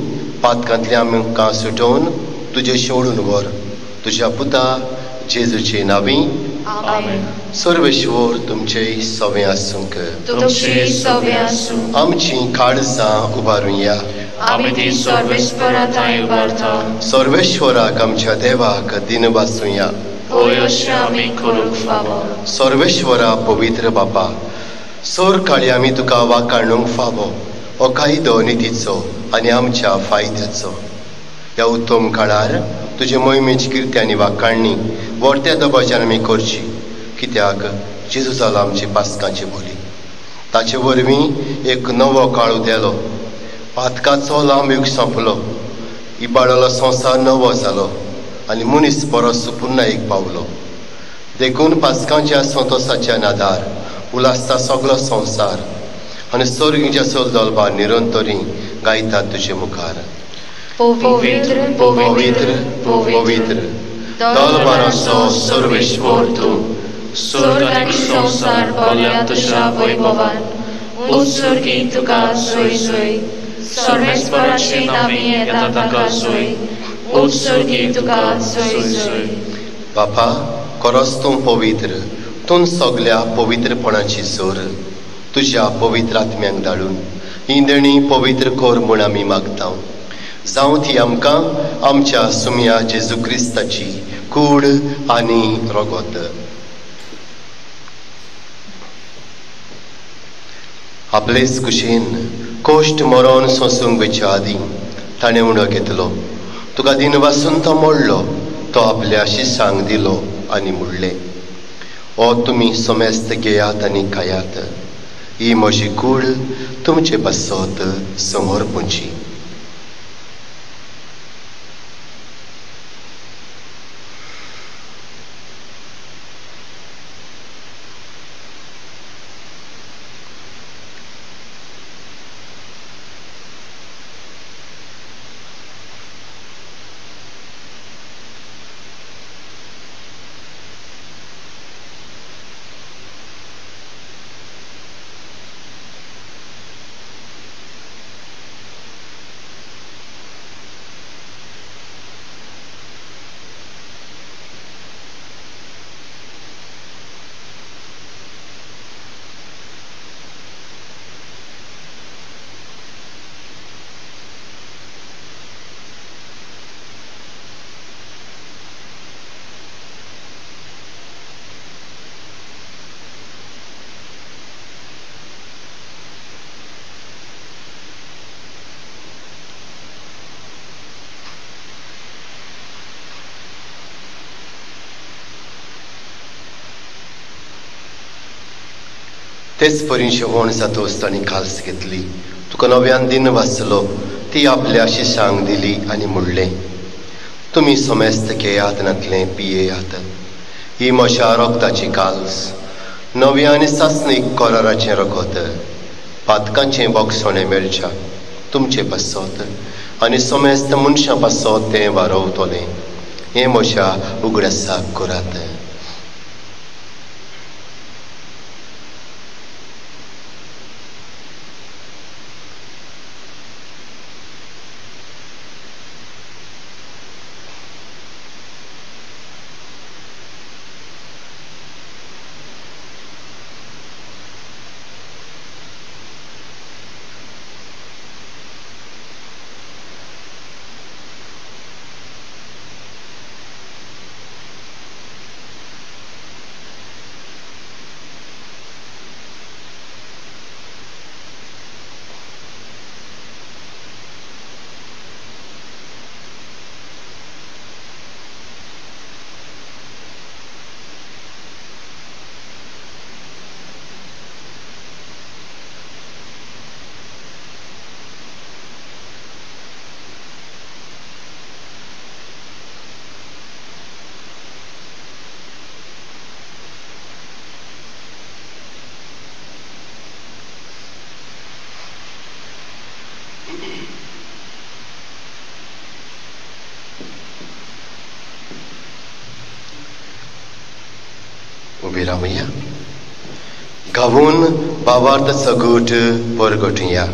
पातकांतल्यान आमकां सुटोवन तुजे शेवडून व्हर. तुज्या पुता जेजूचे नांवी. आमेन. सर्वेश्वर तुमचें सवें आसूंक. तुमची सवें आसूं. आमचीं काळजां उबारुया. आमी ती सर्वेस्परांताय उबारता. सर्वेश्वराक आमच्या देवाक दिन वाचुया. होय अशें आमी करूंक फावो. सर्वेश्वरा पवित्र बापा, सोर काळी आमी तुका वाखाणूंक फावो हो कायदो नितीचो आनी आमच्या फायद्याचो. ह्या उत्तम काळार तुजे मोहिमेची किर्ती आनी वाखाणणी व्हडट्या दबाज्यान आमी करची, कित्याक जेजू जालो आमची पासकांची बोली. ताचे वरवीं एक नवो काळ उदेलो, पातकाचो लांब युग सोंपलो, इबाडलो संवसार नवो जालो आनी मनीस परस पुन्हा एक पावलो. देखून पासकांच्या संतोसाच्या नादार उलासता सगळो संवसार आनी सर्गीच्या सोलदोलबा निरंतरी गायतात तुजे मुखार. पवित्र पवित्र पवित्र दलबाराचो सर्वेश्वर तूं, स्वर्ग आनी संवसार भरल्या तुज्या वैभवान. उत्सर्गी तुका सोय सोय, सर्वेस्पराची नांवी येता ताका सोय. उत्सर्गी तुका सोय सोय. बापा, खरोच तूं पवित्र, तूं सगळ्या पवित्रपणाची सोर. तुज्या पवित्र आत्म्यांक धाडून ही देणी पवित्र कर म्हूण आमी मागता. जावं ती आमकां आमच्या सुमया जेजू क्रिस्ताची कूड आनी रगत. आपलेच कुशीन कोश्ट मरण सोंसूंक वयच्या आदीं ताणें उणो घेतलो. तुका दिन वासून तो मोडलो, तो आपल्या शिश्यांक दिलो आनी मुडले. ओ तुमी सोमेस्त घेयात आनी खायात, ही म्हजी कूड तुमचे पासत समोर पोंची. तेच परी जेवण जातोच तांणी खास घेतली. तुका नव्यान दिन वाचलो, ती आपल्या शिश्यांक दिली आनी म्हणलें, तुमी सोमेस्त घेयात नातलें पियेयात, ही म्हज्या रोगताची काल्स, नव्या आनी सासणीक कोराराचें रगत. पातकांचें बोगसोणें मेळच्या तुमचे पासत आनी सोमेस्त मनशां पासत तें वारवतलें. हें म्हज्या उगडासाक करात. रावया गावून भावार्थ सगूट परगटुया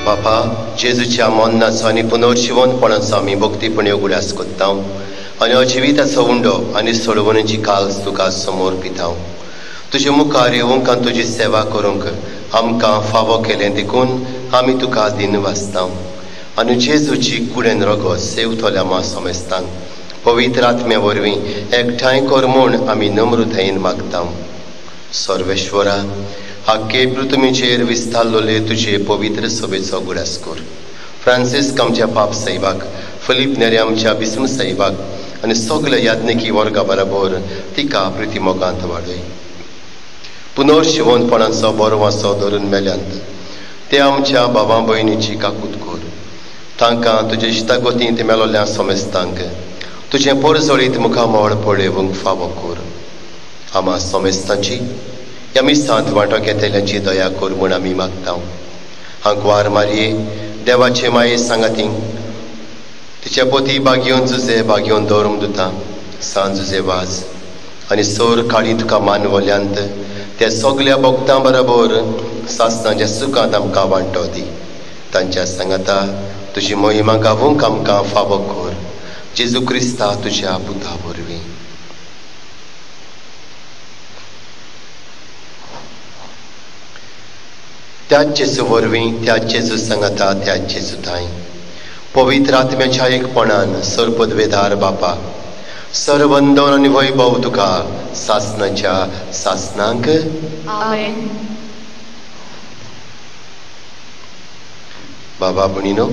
बापा जेजूच्या मोन्नाचो आनी पुनर्जीवनपणाचो आमी भक्तीपणी उगड्यास कोत्ता आनी अजिविताचो उंडो आनी सोडवणेची काल तुका समोर पिता तुजे मुखार येवंक आनी तुजी सेवा करूंक आमकां फावो केलें देखून आमी तुका दिन वाचता आनी जेजूची कुडेन रगत सेवतोल्या मा समेस्तांक पवित्र आत्म्या वरवीं एकठांय कर म्हूण आमी नम्रतायेन मागता सर्वेश्वरा आख्खे पृथ्वीचेर विस्तारलोले तुजे पवित्र सभेचो गुडास कर फ्रांसीस आमच्या पाप साहिबाक फिलीप नेरे आमच्या बिस्म साहिबाक आनी सगळ्या याज्ञिकी वर्गा बरोबर तिका प्रितीमोगांत वाडय पुनर्जीवनपणाचो बरो वासो धरून मेल्यांत ते आमच्या भावा भयणीची काकूत कर तांकां तुजे इश्टागोतींत ते मेलोल्या समेस्तांक तुजें परजळीत मुखामळ पळोवंक फावो कर आमा समेस्तांची ह्या मिसांत वांटो घेतल्यांची दया कर म्हूण आमी मागता हांकवार मारये देवाचे माये सांगातींक तिच्या पोती बागयोन जुजे बागयोन दौरम दुता सांज जुजे वाज आनी सोर काळी तुका मानवल्यांत त्या सगळ्या भक्तां बरोबर सासणाच्या सुखांत आमकां वांटो दी तांच्या सांगाता तुजी महिमा गावूंक आमकां फावो कर जेजू क्रिस्ता तुज्या पुता वरवीं त्याच जेजू वरवीं त्याच जेजू सांगाता त्याच जेजू थंय पवित्र आत्म्याच्या एकपणान सरपदवेदार बापा सर्वंदन आनी वैभव तुका सासणाच्या सासनांक आमेन. बाबा भणीनो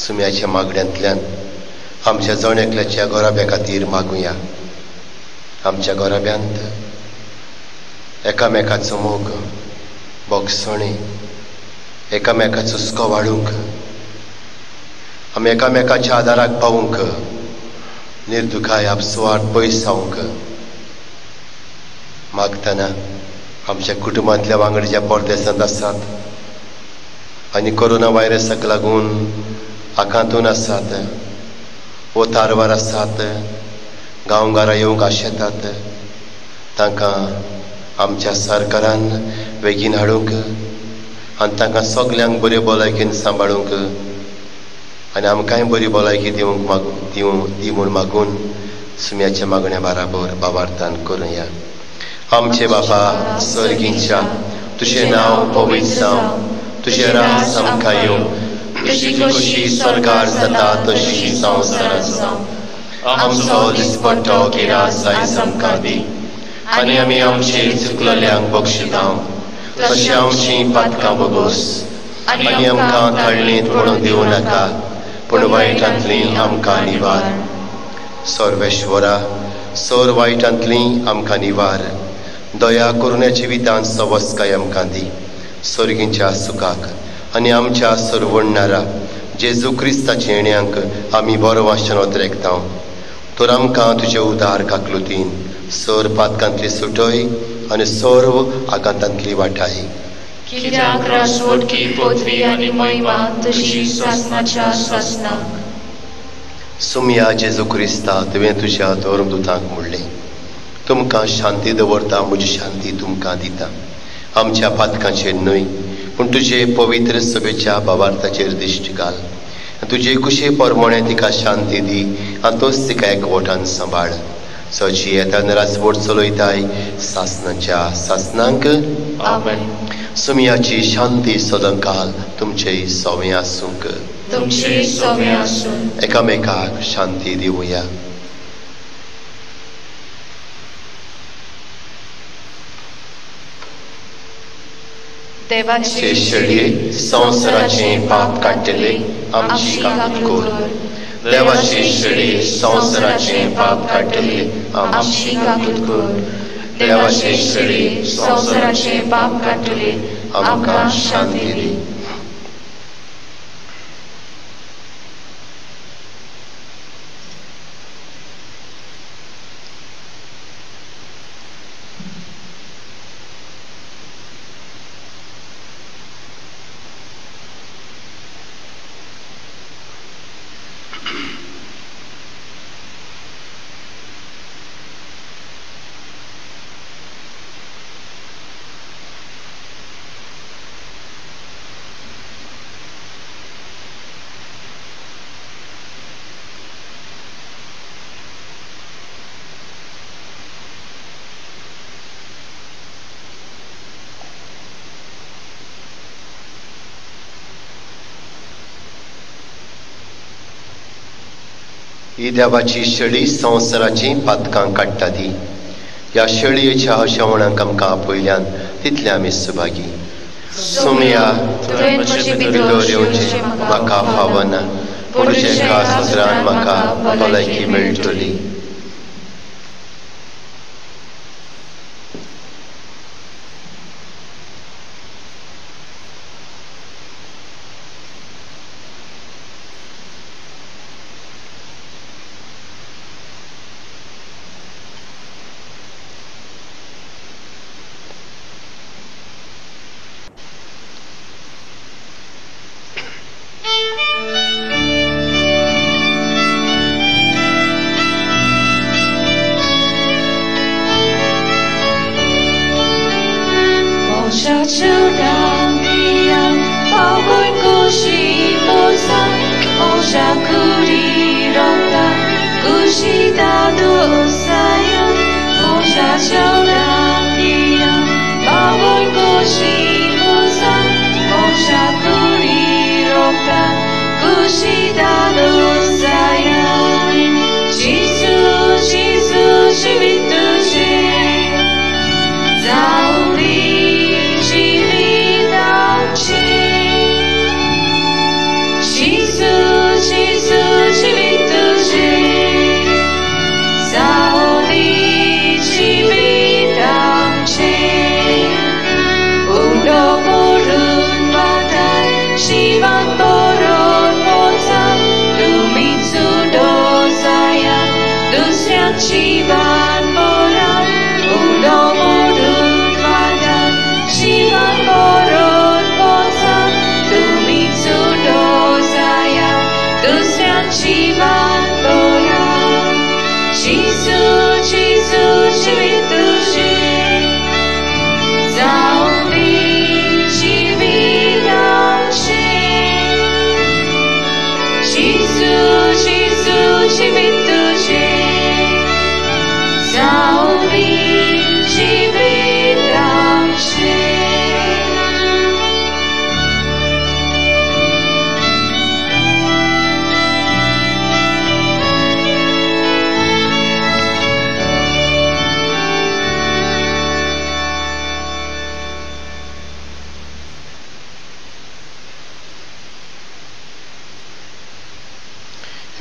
सुम्याच्या मागण्यांतल्यान आमच्या जण एकल्याच्या गोराब्या खातीर मागुया आमच्या गोराब्यांत एकामेकाचो मोग बोगसणे एकामेकाचो हुस्को वाडूंक आमी एकामेकाच्या आदाराक पावूंक निर्दुखाय आपसुवार पयस जावंक मागतना आमच्या कुटुंबांतल्या वांगडी ज्या परदेसांत आसात आनी कोरोना व्हायरसाक लागून आकांतून आसात वो तारवार आसात गांवगारा येवंक आशेतात तांकां आमच्या सरकारान बेगीन हाडूंक आनी तांकां सगल्यांक बरे भलायकेन सांबाळूंक आनी आमकांय बरी भलायकी दिवंक दी म्हूण मागून सुम्याच्या मागण्या बराबर बाबार्थान करुया. आमचे बापा सर्गींच्या तुजें नांव पवित्र जावं तुजें राज आमकां येवं तुजी कशी स्वर्गार जाता तशी संवसारांत जावं. आमचो दिसपट्टो गिरास आयज आमकां दी आनी आमी आमचे चुकलेल्यांक बक्षिता तशी आमची पातकां बगोस आनी आमकां तळणीत पडूंक दिवं नाका पूण वायटांतली आमकां निवार. सर्वेश्वरा सर वायटांतली आमकां निवार दया करून जिवितांत सवस्काय आमकां दी सर्गींच्या सुखाक आनी आमच्या सरवडणारा जेजू क्रिस्ताच्या येण्याक आमी बरो वाचन वतरेकता तर आमकां तुजे उदार काकलुतीन सर पातकांतली सुटय आनी सर्व आकांतांतली वाटाय. कित्याक राजवटकी पदवी आनी महिमा तशी सासणाच्या सासनाक. सुमया जेजू क्रिस्ता तुवें तुज्या धर्मदुतांक म्हणलें तुमकां शांती दवरता म्हजी शांती तुमकां दिता आमच्या पातकांचेर न्हय पूण तुजे पवित्र सभेच्या भावार्थाचेर दिश्टी घाल तुजे कुशे परमणे तिका शांती दी आनी तोच तिका एकवटान सांबाळ सची येता राजवट चलयताय सासनाच्या सासनांक आमेन. सुमयाची शांती सदांकाल तुमचे सवें आसूंक तुमचे सवें आसूं. एकामेकाक शांती दिवया. देवाचे शेळये संवसाराचे पाप काडटले आमची काकूत कर देवाची शेळी संवसाराचे पाप काडटली आमची काकूट कर. देवाची शेळी संवसाराचे पाप काडटली आमकां शांती दी. ही देवाची शेळी संवसाराची पातकां काडटा ती. ह्या शेळयेच्या हशेवणाक आमकां आपयल्यान तितले आमी सुभागी. सुमया तुवें म्हजे भितर येवचें म्हाका फावना, पूण जेका सुत्रान म्हाका भलायकी मेळटली.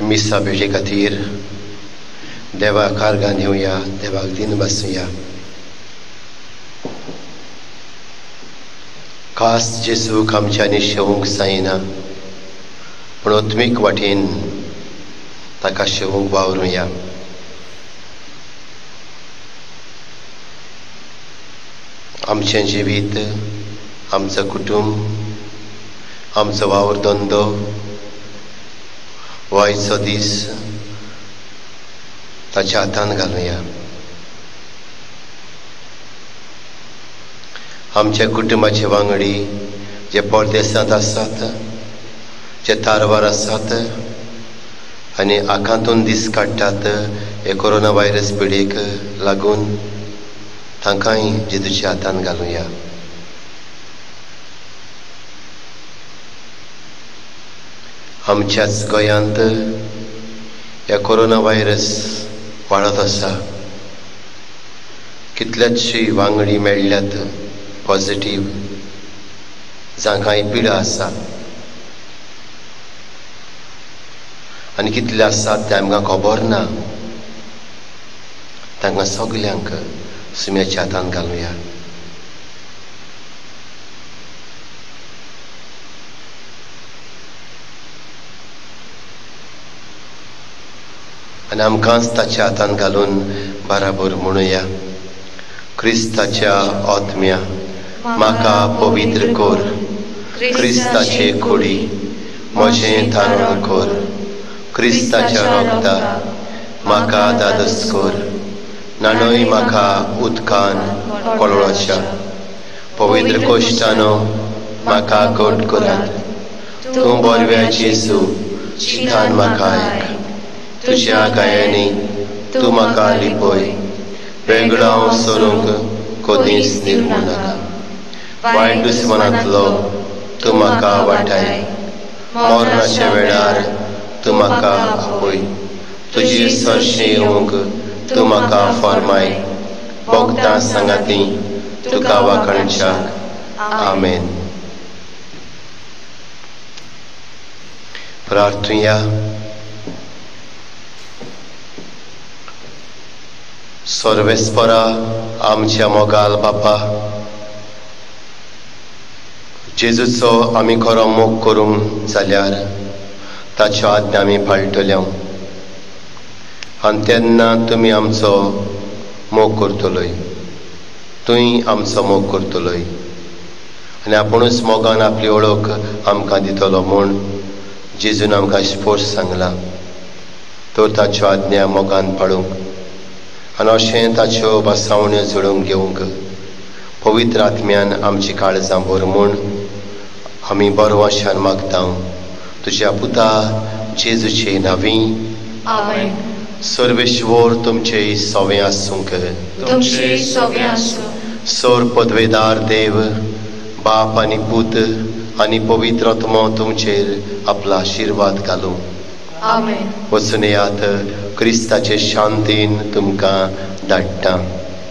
मिसा बेजे खातीर देवाक आर्गां दिवया, देवाक दिन बसूया. खास जेजूक आमच्यांनी शेवूंक जायना, पूण आत्मीक वाटेन ताका शेवूंक वावरुया. आमचें जिवीत, आमचो कुटुंब, आमचो वावर धंदो, वायचो दीस ताच्या हातान घालुया. आमच्या कुटुंबाचे वांगडी जे परदेसांत आसात, जे तारवार आसात आनी आखांतून दीस काडटात हे कोरोना व्हायरस पिडेक लागून, तांकांय जेजूच्या हातान घालुया. आमच्याच गोंयांत ह्या कोरोना व्हायरस वाडत आसा. कितलेचशी वांगडी मेळ्ळ्यात पॉझिटीव, जांकांय पिडा आसा. आनी कितले आसात ते आमकां खबर ना. तांकां सगल्यांक सुम्याच्या हातान घालुया. आनी आमकांच ताच्या हातान घालून बराबर म्हणुया. क्रिस्ताच्या आत्म्या म्हाका पवित्र कोर. क्रिस्ताचे खोडी म्हजें तारण कोर. क्रिस्ताच्या रगता म्हाका दादस कोर. नानोय म्हाका उदकान कळोवच्या. पवित्र कोश्टानो म्हाका घट करात. तूं बरव्या जेजू चितान म्हाका आयक. तुज्या गायांनी तूं म्हाका लिपय. वेगळो सोरूंक कधीच निर्मूळ नाका. वायट दुस्मनांतलो तूं म्हाका वाटाय. मरणाच्या वेळार तूं म्हाका आपय. तुजें सरशें येवंक तूं म्हाका फरमाय. भक्तां सांगाती तुका वाखणच्याक. आमेन. प्रार्थुया. सर्वेस्परा आमच्या मोगाल बापा, जेजूचो आमी खरो मोग करूंक जाल्यार ताच्यो आज्ञा आमी पाळटल्यो. आनी तेन्ना तुमी आमचो मोग करतलोय. तुय आमचो मोग करतलोय. आनी आपुणूच मोगान आपली वळख आमकां दितलो म्हूण जेजून आमकां स्पोर्ट सांगला. तर ताच्यो आज्ञा मोगान पाळूंक आनी अशें ताच्यो बासावण्यो जुळोवन घेवंक पवित्र आत्म्यान आमची काळजां भर म्हूण आमी बरवशान मागता तुज्या पुता जेजूचे नांवी. आमेन. सर्वेश्वर तुमचे सोवें आसूंक. तुमचे सोवें आसूं. सोर पदवेदार देव बाप आनी पूत आनी पवित्र आत्मो तुमचेर आपलो आशिर्वाद घालूं. आमेन. वचून येयात. क्रिस्ताचे शांतीन तुमकां धाडटा.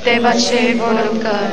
देवाचे बरोबर.